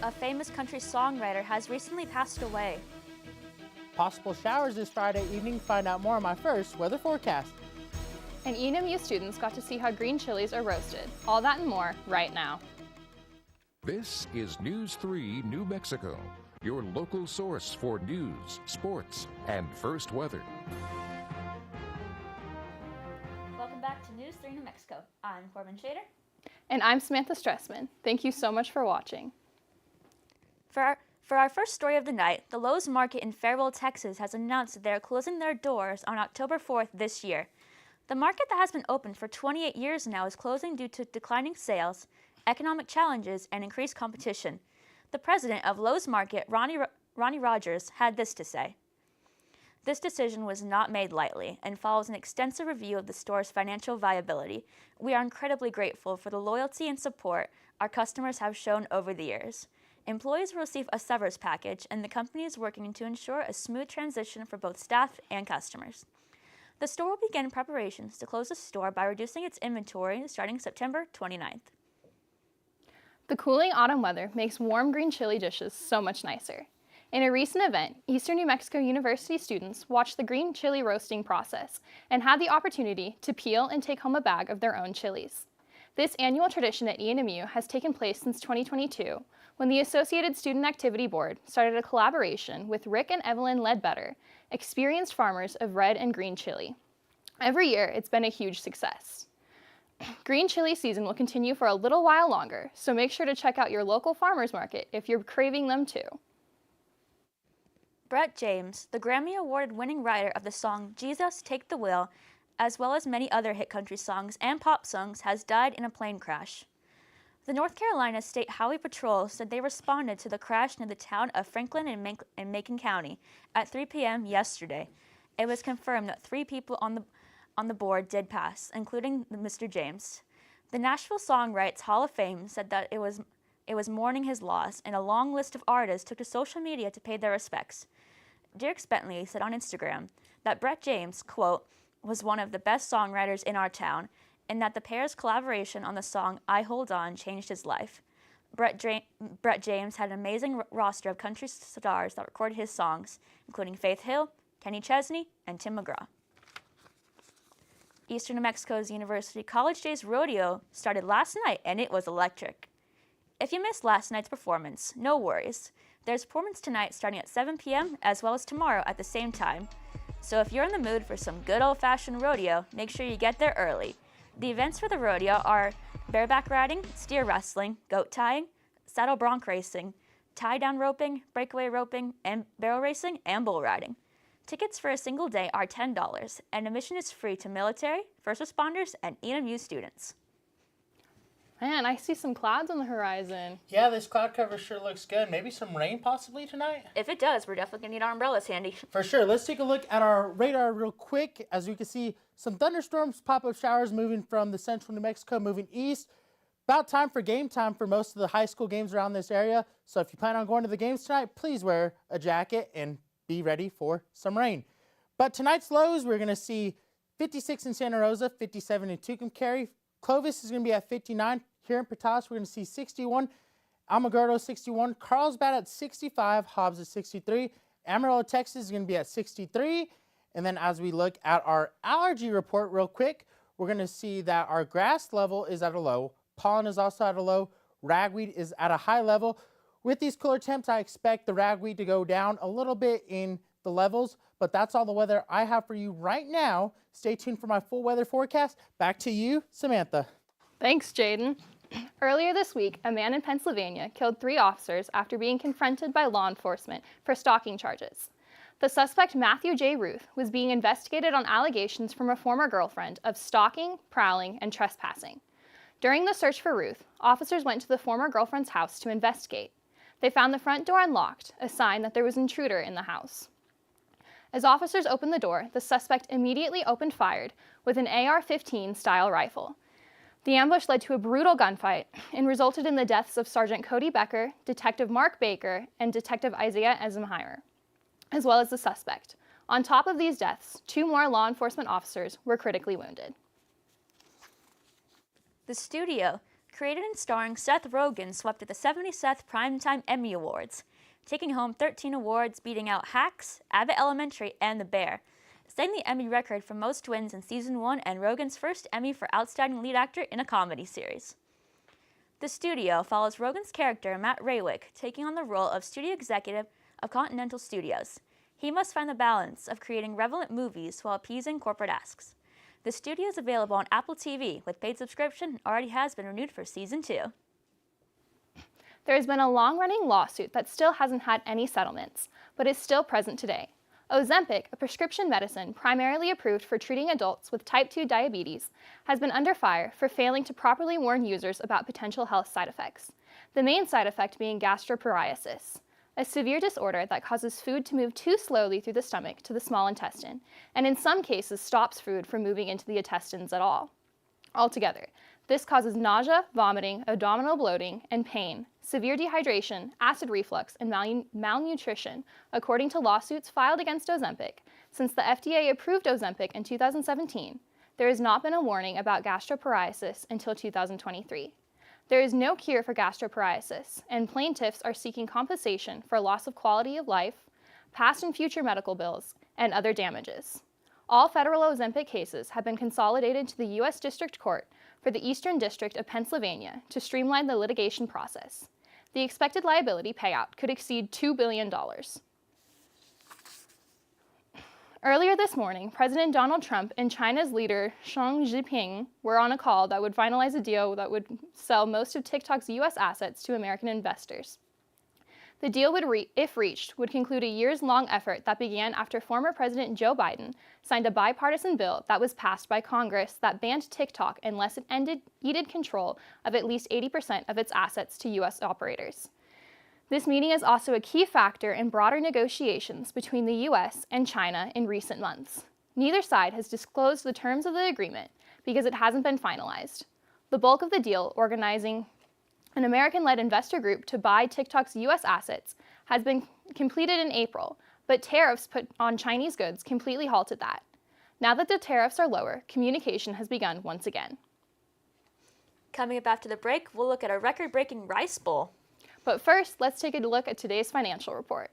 a famous country songwriter, has recently passed away. Possible showers this Friday evening. Find out more on my first weather forecast. And KENW students got to see how green chilies are roasted. All that and more right now. This is News 3 New Mexico, your local source for news, sports, and first weather. Welcome back to News 3 New Mexico. I'm Corbin Shader. And I'm Samantha Stressman. Thank you so much for watching. For our first story of the night, the Lowe's Market in Farewell, Texas has announced that they are closing their doors on October 4th this year. The market that has been open for 28 years now is closing due to declining sales, economic challenges, and increased competition. The president of Lowe's Market, Ronnie Rogers, had this to say. This decision was not made lightly and follows an extensive review of the store's financial viability. We are incredibly grateful for the loyalty and support our customers have shown over the years. Employees will receive a severance package, and the company is working to ensure a smooth transition for both staff and customers. The store will begin preparations to close the store by reducing its inventory starting September 29th. The cooling autumn weather makes warm green chili dishes so much nicer. In a recent event, Eastern New Mexico University students watched the green chili roasting process and had the opportunity to peel and take home a bag of their own chilies. This annual tradition at ENMU has taken place since 2022, when the Associated Student Activity Board started a collaboration with Rick and Evelyn Ledbetter, experienced farmers of red and green chili. Every year, it's been a huge success. Green chili season will continue for a little while longer, so make sure to check out your local farmers market if you're craving them too. Brett James, the Grammy Award winning writer of the song Jesus Take the Wheel, as well as many other hit country songs and pop songs, has died in a plane crash. The North Carolina State Highway Patrol said they responded to the crash near the town of Franklin in Macon County at 3 p.m. yesterday. It was confirmed that 3 people on the board did pass, including Mr. James. The Nashville Songwriters Hall of Fame said that it was mourning his loss, and a long list of artists took to social media to pay their respects. Dierks Bentley said on Instagram that Brett James, quote, was one of the best songwriters in our town, and that the pair's collaboration on the song I Hold On changed his life. Brett James had an amazing roster of country stars that recorded his songs, including Faith Hill, Kenny Chesney, and Tim McGraw. Eastern New Mexico's University College Days Rodeo started last night, and it was electric. If you missed last night's performance, no worries. There's a performance tonight starting at 7 p.m. as well as tomorrow at the same time. So if you're in the mood for some good old-fashioned rodeo, make sure you get there early. The events for the rodeo are bareback riding, steer wrestling, goat tying, saddle bronc racing, tie-down roping, breakaway roping, and barrel racing, and bull riding. Tickets for a single day are $10, and admission is free to military, first responders, and ENMU students. Man, I see some clouds on the horizon. Yeah, this cloud cover sure looks good. Maybe some rain possibly tonight? If it does, we're definitely going to need our umbrellas handy. For sure. Let's take a look at our radar real quick. As we can see, some thunderstorms, pop-up showers moving from the central New Mexico, moving east. About time for game time for most of the high school games around this area. So if you plan on going to the games tonight, please wear a jacket and be ready for some rain. But tonight's lows, we're going to see 56 in Santa Rosa, 57 in Tucumcari. Clovis is going to be at 59. Here in Patas, we're going to see 61. Alamogordo, 61. Carlsbad at 65. Hobbs at 63. Amarillo, Texas is going to be at 63. And then as we look at our allergy report real quick, we're going to see that our grass level is at a low. Pollen is also at a low. Ragweed is at a high level. With these cooler temps, I expect the ragweed to go down a little bit in the levels, but that's all the weather I have for you right now. Stay tuned for my full weather forecast. Back to you, Samantha. Thanks, Jaden. Earlier this week, a man in Pennsylvania killed 3 officers after being confronted by law enforcement for stalking charges. The suspect, Matthew J. Ruth, was being investigated on allegations from a former girlfriend of stalking, prowling, and trespassing. During the search for Ruth, officers went to the former girlfriend's house to investigate. They found the front door unlocked, a sign that there was an intruder in the house. As officers opened the door, the suspect immediately opened fire with an AR-15 style rifle. The ambush led to a brutal gunfight and resulted in the deaths of Sergeant Cody Becker, Detective Mark Baker, and Detective Isaiah Eisenheimer, as well as the suspect. On top of these deaths, 2 more law enforcement officers were critically wounded. The studio, Created and starring Seth Rogen, swept at the 77th Primetime Emmy Awards, taking home 13 awards, beating out Hacks, Abbott Elementary, and The Bear, setting the Emmy record for most wins in Season 1 and Rogen's first Emmy for Outstanding Lead Actor in a Comedy Series. The studio follows Rogen's character, Matt Raywick, taking on the role of studio executive of Continental Studios. He must find the balance of creating relevant movies while appeasing corporate asks. The studio is available on Apple TV with paid subscription and already has been renewed for Season 2. There has been a long-running lawsuit that still hasn't had any settlements, but is still present today. Ozempic, a prescription medicine primarily approved for treating adults with type 2 diabetes, has been under fire for failing to properly warn users about potential health side effects, the main side effect being gastroparesis, a severe disorder that causes food to move too slowly through the stomach to the small intestine, and in some cases stops food from moving into the intestines at all. Altogether, this causes nausea, vomiting, abdominal bloating, and pain, severe dehydration, acid reflux, and malnutrition, according to lawsuits filed against Ozempic. Since the FDA approved Ozempic in 2017, there has not been a warning about gastroparesis until 2023. There is no cure for gastroparesis, and plaintiffs are seeking compensation for loss of quality of life, past and future medical bills, and other damages. All federal Ozempic cases have been consolidated to the U.S. District Court for the Eastern District of Pennsylvania to streamline the litigation process. The expected liability payout could exceed $2 billion. Earlier this morning, President Donald Trump and China's leader Xi Jinping were on a call that would finalize a deal that would sell most of TikTok's U.S. assets to American investors. The deal, if reached, would conclude a years-long effort that began after former President Joe Biden signed a bipartisan bill that was passed by Congress that banned TikTok unless it ceded control of at least 80% of its assets to U.S. operators. This meeting is also a key factor in broader negotiations between the U.S. and China in recent months. Neither side has disclosed the terms of the agreement because it hasn't been finalized. The bulk of the deal, organizing an American-led investor group to buy TikTok's U.S. assets, has been completed in April, but tariffs put on Chinese goods completely halted that. Now that the tariffs are lower, communication has begun once again. Coming up after the break, we'll look at a record-breaking Rice Bowl. But first, let's take a look at today's financial report.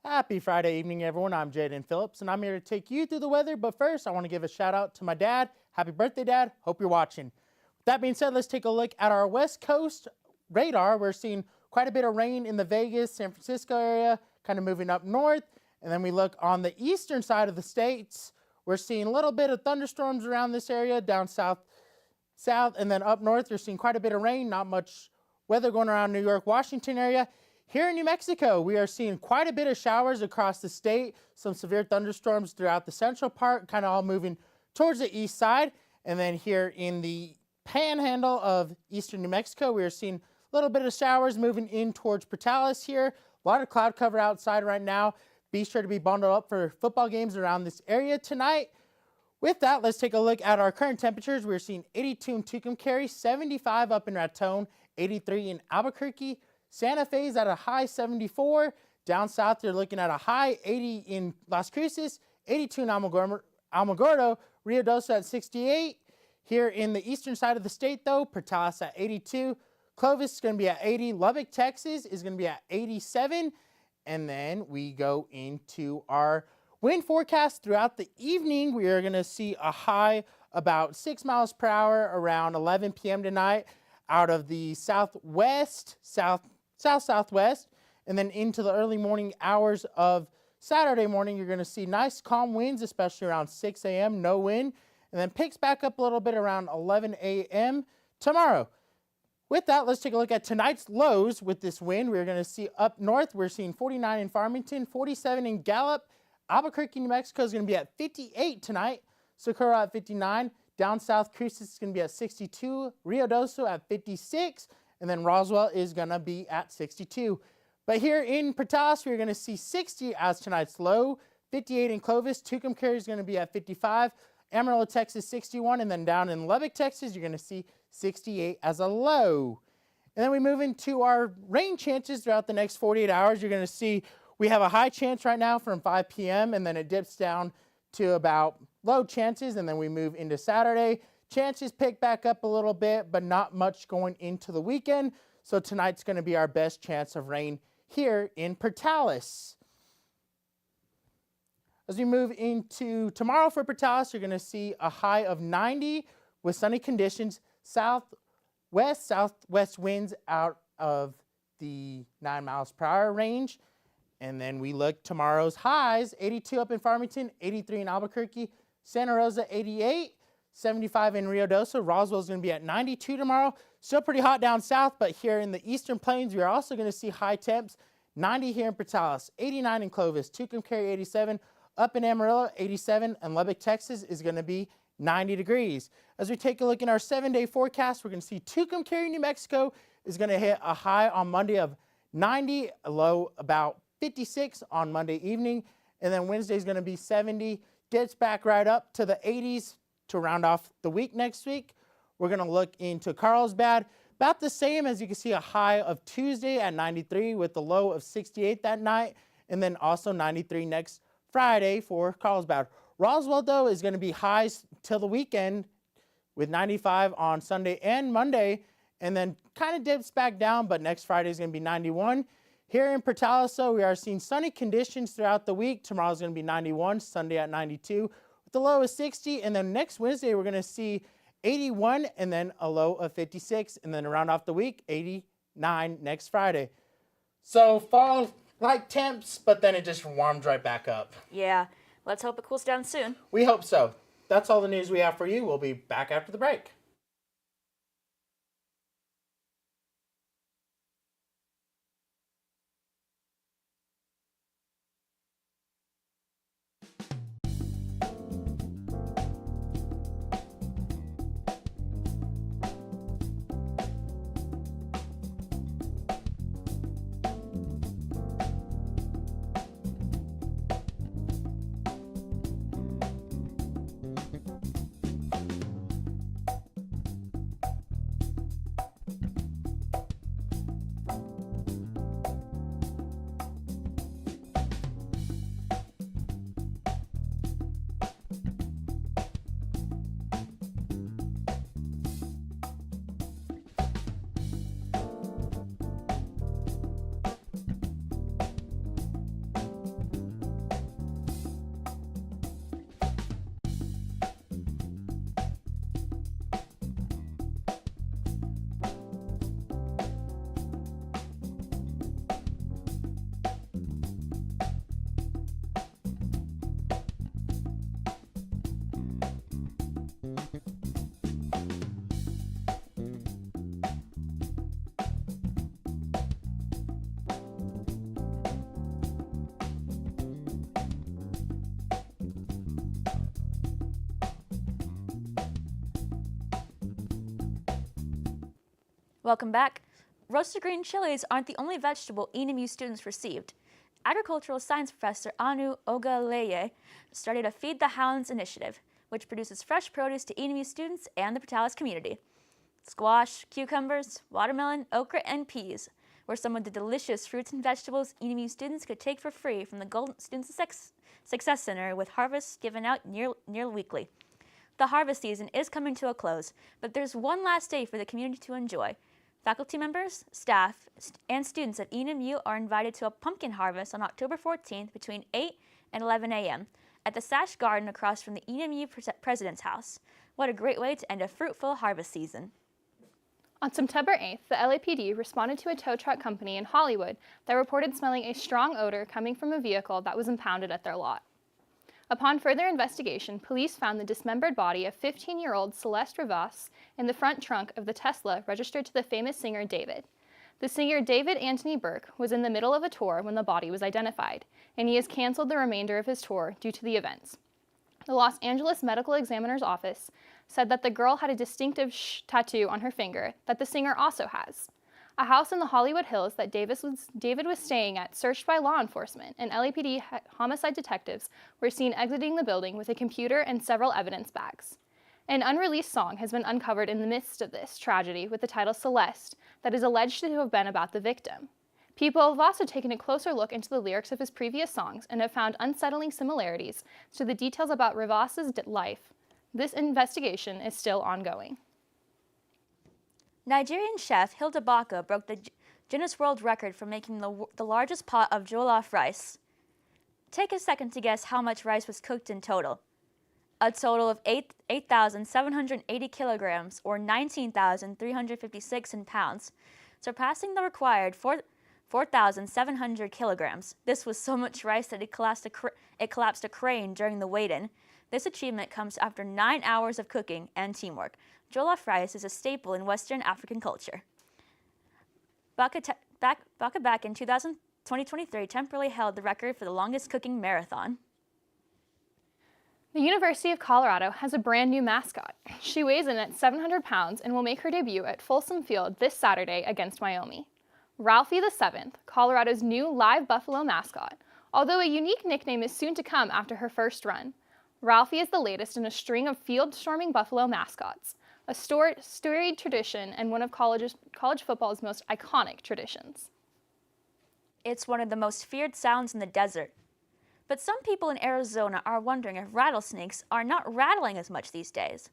Happy Friday evening, everyone. I'm Jaden Phillips, and I'm here to take you through the weather. But first, I want to give a shout out to my dad. Happy birthday, Dad. Hope you're watching. With that being said, let's take a look at our West Coast radar. We're seeing quite a bit of rain in the Vegas, San Francisco area, kind of moving up north. And then we look on the eastern side of the states. We're seeing a little bit of thunderstorms around this area, down south, and then up north, you're seeing quite a bit of rain, not much weather going around New York, Washington area. Here in New Mexico, we are seeing quite a bit of showers across the state, some severe thunderstorms throughout the central part, kind of all moving towards the east side. And then here in the panhandle of eastern New Mexico, we are seeing a little bit of showers moving in towards Portales here, A lot of cloud cover outside right now. Be sure to be bundled up for football games around this area tonight. With that, let's take a look at our current temperatures. We're seeing 82 in Tucumcari, 75 up in Raton, 83 in Albuquerque. Santa Fe's at a high 74. Down south, you're looking at a high 80 in Las Cruces, 82 in Alamogordo, Rio Doce at 68. Here in the eastern side of the state, though, Portales at 82. Clovis is going to be at 80. Lubbock, Texas is going to be at 87. And then we go into our wind forecast. Throughout the evening, we are going to see a high about 6 miles per hour around 11 p.m. tonight out of the southwest, southwest, and then into the early morning hours of Saturday morning, you're going to see nice calm winds, especially around 6 a.m., no wind, and then picks back up a little bit around 11 a.m. tomorrow. With that, let's take a look at tonight's lows with this wind. We're going to see up north, we're seeing 49 in Farmington, 47 in Gallup. Albuquerque, New Mexico is going to be at 58 tonight. Socorro at 59. Down south, Cruces is going to be at 62. Rio Doce at 56. And then Roswell is going to be at 62. But here in Portales, we're going to see 60 as tonight's low. 58 in Clovis. Tucumcari is going to be at 55. Amarillo, Texas, 61. And then down in Lubbock, Texas, you're going to see 68 as a low. And then we move into our rain chances throughout the next 48 hours. You're going to see we have a high chance right now from 5 p.m. and then it dips down to about low chances. And then we move into Saturday. Chances pick back up a little bit, but not much going into the weekend. So tonight's going to be our best chance of rain here in Portales. As we move into tomorrow for Portales, you're going to see a high of 90 with sunny conditions. Southwest winds out of the 9 miles per hour range. And then we look tomorrow's highs, 82 up in Farmington, 83 in Albuquerque, Santa Rosa 88, 75 in Rio Doce. Roswell's going to be at 92 tomorrow. Still pretty hot down south, but here in the eastern plains, we are also going to see high temps, 90 here in Portales, 89 in Clovis, Tucumcari 87, up in Amarillo 87, and Lubbock, Texas is going to be 90 degrees. As we take a look in our 7-day forecast, we're going to see Tucumcari, New Mexico is going to hit a high on Monday of 90, a low about 56 on Monday evening, and then Wednesday is going to be 70, gets back right up to the 80s to round off the week next week. We're going to look into Carlsbad, about the same. As you can see, a high of Tuesday at 93 with the low of 68 that night, and then also 93 next Friday for Carlsbad. Roswell, though, is going to be highs till the weekend with 95 on Sunday and Monday, and then kind of dips back down, but next Friday is going to be 91. Here in Portales, we are seeing sunny conditions throughout the week. Tomorrow is going to be 91, Sunday at 92, with the low of 60, and then next Wednesday we're going to see 81, and then a low of 56, and then around off the week, 89 next Friday. So fall-like temps, but then it just warms right back up. Yeah, let's hope it cools down soon. We hope so. That's all the news we have for you. We'll be back after the break. Welcome back. roasted green chilies aren't the only vegetable ENMU students received. Agricultural science professor Anu Ogaleye started a Feed the Hounds initiative, which produces fresh produce to ENMU students and the Portales community. Squash, cucumbers, watermelon, okra, and peas were some of the delicious fruits and vegetables ENMU students could take for free from the Golden Student Success Center, with harvests given out near weekly. The harvest season is coming to a close, but there's one last day for the community to enjoy. Faculty members, staff, and students at ENMU are invited to a pumpkin harvest on October 14th between 8 and 11 a.m. at the Sash Garden across from the ENMU President's House. What a great way to end a fruitful harvest season. On September 8th, the LAPD responded to a tow truck company in Hollywood that reported smelling a strong odor coming from a vehicle that was impounded at their lot. Upon further investigation, police found the dismembered body of 15-year-old Celeste Rivas in the front trunk of the Tesla registered to the famous singer David. The singer David Anthony Burke was in the middle of a tour when the body was identified, and he has canceled the remainder of his tour due to the events. The Los Angeles Medical Examiner's Office said that the girl had a distinctive tattoo on her finger that the singer also has. A house in the Hollywood Hills that David was staying at searched by law enforcement, and LAPD homicide detectives were seen exiting the building with a computer and several evidence bags. An unreleased song has been uncovered in the midst of this tragedy with the title Celeste that is alleged to have been about the victim. People have also taken a closer look into the lyrics of his previous songs and have found unsettling similarities to the details about Rivas's life. This investigation is still ongoing. Nigerian chef Hilda Baka broke the Guinness World Record for making the largest pot of jollof rice. Take a second to guess how much rice was cooked in total. A total of 8,780 kilograms, or 19,356 in pounds, surpassing the required 4,700 kilograms. This was so much rice that it collapsed a crane during the weigh-in. This achievement comes after 9 hours of cooking and teamwork. Jollof rice is a staple in Western African culture. Baka back in 2023 temporarily held the record for the longest cooking marathon. The University of Colorado has a brand new mascot. She weighs in at 700 pounds and will make her debut at Folsom Field this Saturday against Wyoming. Ralphie the 7th, Colorado's new live buffalo mascot, although a unique nickname is soon to come after her first run. Ralphie is the latest in a string of field-storming buffalo mascots, a storied tradition and one of college football's most iconic traditions. It's one of the most feared sounds in the desert. But some people in Arizona are wondering if rattlesnakes are not rattling as much these days.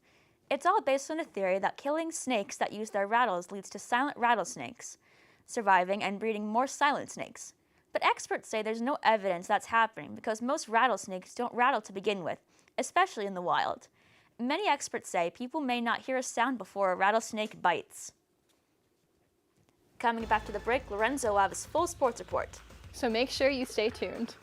It's all based on a theory that killing snakes that use their rattles leads to silent rattlesnakes surviving and breeding more silent snakes. But experts say there's no evidence that's happening because most rattlesnakes don't rattle to begin with, especially in the wild. Many experts say people may not hear a sound before a rattlesnake bites. Coming back to the break, Lorenzo will have his full sports report. So make sure you stay tuned.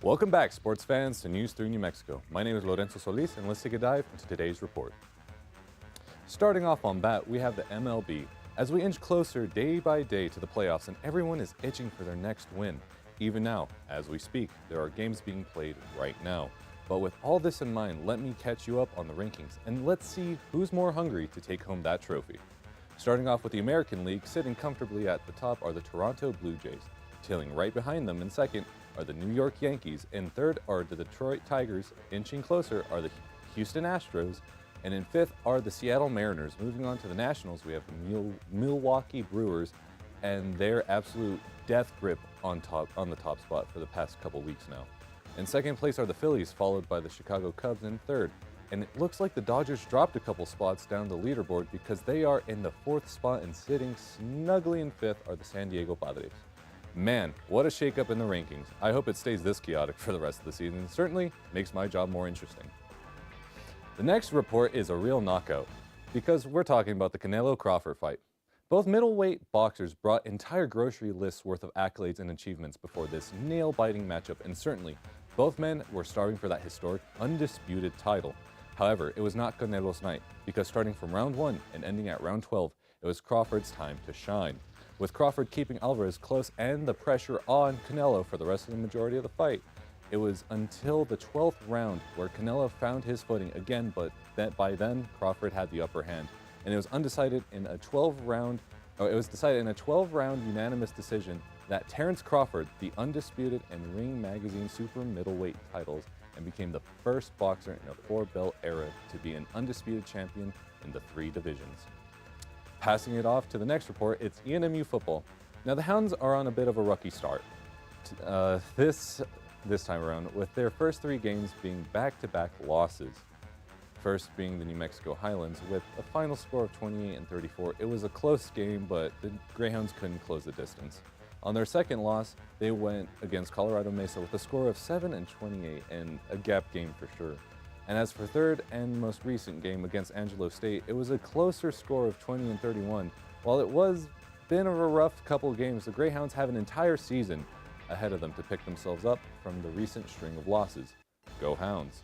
Welcome back, sports fans, to News 3 New Mexico. My name is Lorenzo Solis, and let's take a dive into today's report. Starting off on bat, we have the MLB. As we inch closer day by day to the playoffs and everyone is itching for their next win. Even now, as we speak, there are games being played right now. But with all this in mind, let me catch you up on the rankings and let's see who's more hungry to take home that trophy. Starting off with the American League, sitting comfortably at the top are the Toronto Blue Jays. Tailing right behind them in second are the New York Yankees. In third are the Detroit Tigers. Inching closer are the Houston Astros. And in fifth are the Seattle Mariners. Moving on to the Nationals, we have the Milwaukee Brewers and their absolute death grip on the top spot for the past couple weeks now. In second place are the Phillies, followed by the Chicago Cubs in third. And it looks like the Dodgers dropped a couple spots down the leaderboard because they are in the fourth spot, and sitting snugly in fifth are the San Diego Padres. Man, what a shakeup in the rankings. I hope it stays this chaotic for the rest of the season. It certainly makes my job more interesting. The next report is a real knockout because we're talking about the Canelo-Crawford fight. Both middleweight boxers brought entire grocery lists worth of accolades and achievements before this nail-biting matchup, and certainly both men were starving for that historic, undisputed title. However, it was not Canelo's night, because starting from round 1 and ending at round 12, it was Crawford's time to shine. With Crawford keeping Alvarez close and the pressure on Canelo for the rest of the majority of the fight, it was until the 12th round where Canelo found his footing again, but by then Crawford had the upper hand, and it was decided in a 12-round unanimous decision that Terrence Crawford, the undisputed and Ring Magazine super middleweight titles, and became the first boxer in a four-belt era to be an undisputed champion in the 3 divisions. Passing it off to the next report, it's ENMU football. Now the Hounds are on a bit of a rocky start this time around, with their first 3 games being back-to-back losses. First being the New Mexico Highlands with a final score of 28-34. It was a close game, but the Greyhounds couldn't close the distance. On their second loss, they went against Colorado Mesa with a score of 7-28 and a gap game for sure. And as for third and most recent game against Angelo State, it was a closer score of 20-31. While it was been a rough couple of games, the Greyhounds have an entire season ahead of them to pick themselves up from the recent string of losses. Go Hounds!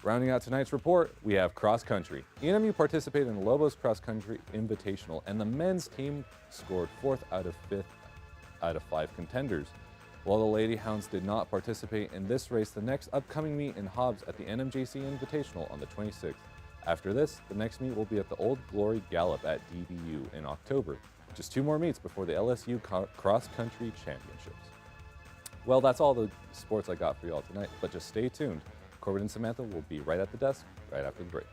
Rounding out tonight's report, we have cross country. ENMU participated in the Lobos Cross Country Invitational, and the men's team scored 4th out of 5 contenders. While the Lady Hounds did not participate in this race, the next upcoming meet in Hobbs at the NMJC Invitational on the 26th. After this, the next meet will be at the Old Glory Gallop at DBU in October. Just 2 more meets before the LSU Cross Country Championships. Well, that's all the sports I got for you all tonight, but just stay tuned. Corbett and Samantha will be right at the desk right after the break.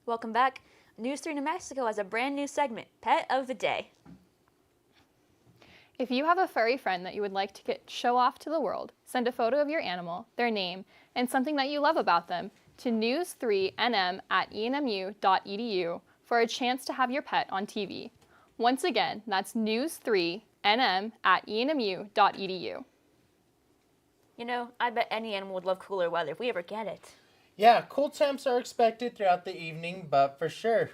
Welcome back. News 3 New Mexico has a brand new segment, Pet of the Day. If you have a furry friend that you would like to show off to the world, send a photo of your animal, their name, and something that you love about them to news3nm@enmu.edu for a chance to have your pet on TV. Once again, that's news3nm@enmu.edu. You know, I bet any animal would love cooler weather if we ever get it. Yeah, cool temps are expected throughout the evening, but for sure,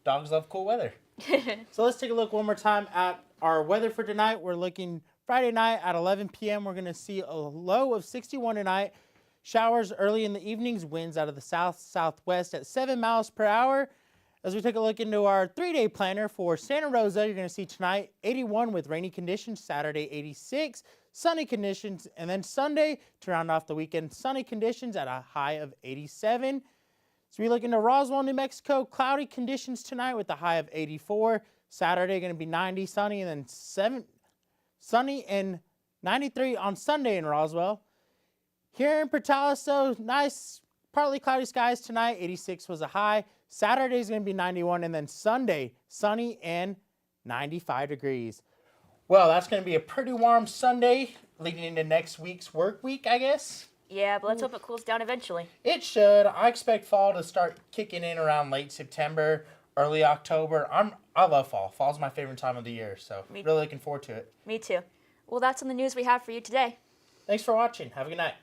dogs love cool weather. So let's take a look one more time at our weather for tonight. We're looking Friday night at 11 p.m. We're going to see a low of 61 tonight. Showers early in the evenings, winds out of the south-southwest at 7 miles per hour. As we take a look into our 3-day planner for Santa Rosa, you're going to see tonight 81 with rainy conditions, Saturday 86, sunny conditions, and then Sunday to round off the weekend, sunny conditions at a high of 87. So we look into Roswell, New Mexico, cloudy conditions tonight with a high of 84. Saturday going to be 90, sunny, and then sunny and 93 on Sunday in Roswell. Here in Portales, though, nice partly cloudy skies tonight. 86 was a high. Saturday is going to be 91, and then Sunday, sunny and 95 degrees. Well, that's going to be a pretty warm Sunday leading into next week's work week, I guess. Yeah, but let's hope it cools down eventually. It should. I expect fall to start kicking in around late September, early October. I love fall. Fall's my favorite time of the year, so really looking forward to it. Me too. Well, that's on the news we have for you today. Thanks for watching. Have a good night.